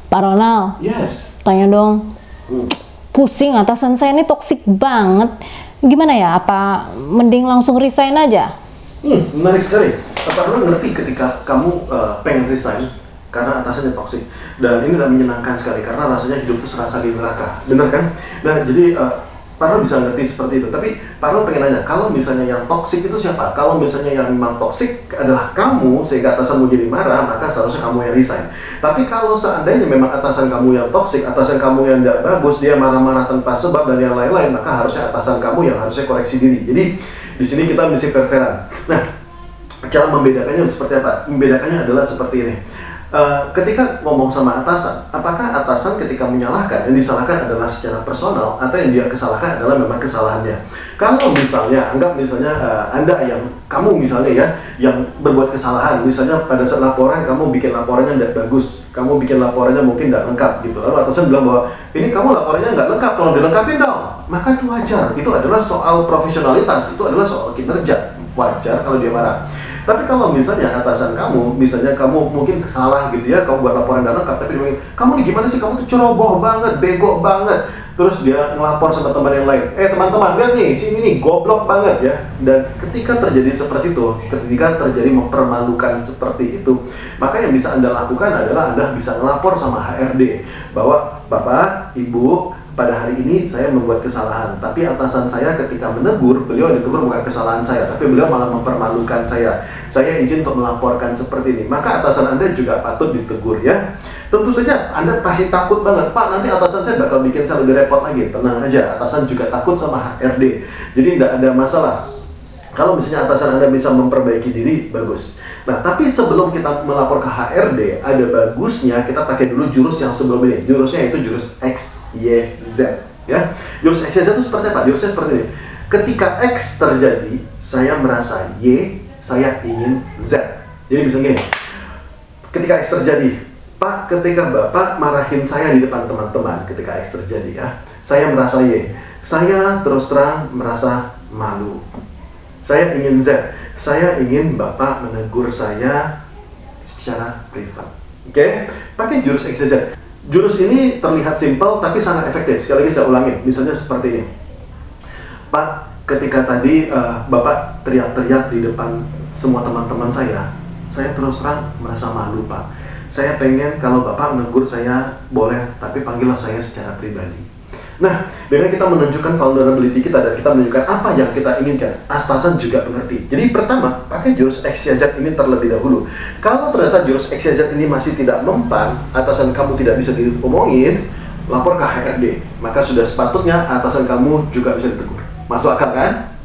Pak Ronald, Yes. tanya dong. Pusing, atasan saya ini toksik banget. Gimana ya? Apa mending langsung resign aja? Menarik sekali. Pak Ronald ngerti ketika kamu pengen resign karena atasannya toksik. Dan ini udah menyenangkan sekali karena rasanya hidup itu serasa di neraka. Bener kan? Nah, jadi Pak Ronald bisa ngerti seperti itu. Tapi Pak Ronald pengen nanya, kalau misalnya yang toksik itu siapa? Kalau misalnya yang memang toksik adalah kamu, sehingga atasanmu jadi marah, maka seharusnya kamu yang resign. Tapi kalau seandainya memang atasan kamu yang toksik, atasan kamu yang tidak bagus, dia marah-marah tanpa sebab dan yang lain-lain, maka harusnya atasan kamu yang harusnya koreksi diri. Jadi di sini kita mesti fair-fairan. Nah, cara membedakannya seperti apa? Membedakannya adalah seperti ini. Ketika ngomong sama atasan, apakah atasan ketika menyalahkan, yang disalahkan adalah secara personal atau yang dia kesalahkan adalah memang kesalahannya? Kalau misalnya, anggap misalnya Anda kamu misalnya ya, yang berbuat kesalahan, misalnya pada saat laporan kamu bikin laporannya tidak bagus, kamu bikin laporannya mungkin tidak lengkap gitu, lalu atasan bilang bahwa ini kamu laporannya nggak lengkap, tolong dilengkapin dong, maka itu wajar, itu adalah soal profesionalitas, itu adalah soal kinerja, wajar kalau dia marah. Tapi kalau misalnya atasan kamu, misalnya kamu mungkin salah gitu ya, kamu buat laporan dan lengkap, tapi dia bilang, kamu nih gimana sih, kamu tuh ceroboh banget, bego banget. Terus dia ngelapor sama teman yang lain, teman-teman, lihat nih, sini nih, goblok banget ya. Dan ketika terjadi seperti itu, ketika terjadi mempermalukan seperti itu, maka yang bisa Anda lakukan adalah Anda bisa ngelapor sama HRD, bahwa Bapak, Ibu, pada hari ini saya membuat kesalahan, tapi atasan saya ketika menegur, beliau ditegur bukan kesalahan saya, tapi beliau malah mempermalukan saya. Saya izin untuk melaporkan seperti ini. Maka atasan Anda juga patut ditegur ya. Tentu saja Anda pasti takut banget, Pak, nanti atasan saya bakal bikin saya lebih repot lagi. Tenang aja, atasan juga takut sama HRD. Jadi tidak ada masalah. Kalau misalnya atasan Anda bisa memperbaiki diri, bagus. Nah, tapi sebelum kita melapor ke HRD, ada bagusnya kita pakai dulu jurus yang sebelum ini. Jurusnya itu jurus X, Y, Z. Ya. Jurus X, Y, Z itu seperti apa? Jurusnya seperti ini. Ketika X terjadi, saya merasa Y, saya ingin Z. Jadi misalnya gini, ketika X terjadi, Pak, ketika Bapak marahin saya di depan teman-teman, ketika X terjadi ya, saya merasa Y. Saya terus terang merasa malu. Saya ingin Z. Saya ingin Bapak menegur saya secara privat. Oke? Pakai jurus X, Y, Z. Jurus ini terlihat simpel tapi sangat efektif. Sekali lagi saya ulangin. Misalnya seperti ini. Pak, ketika tadi Bapak teriak-teriak di depan semua teman-teman saya terus terang merasa malu, Pak. Saya pengen kalau Bapak menegur saya boleh, tapi panggillah saya secara pribadi. Nah, dengan kita menunjukkan vulnerability kita dan kita menunjukkan apa yang kita inginkan, atasan juga mengerti. Jadi pertama, pakai jurus X, Y, Z ini terlebih dahulu. Kalau ternyata jurus X, Y, Z ini masih tidak mempan, atasan kamu tidak bisa diomongin, lapor ke HRD. Maka sudah sepatutnya atasan kamu juga bisa ditegur. Masuk akal kan?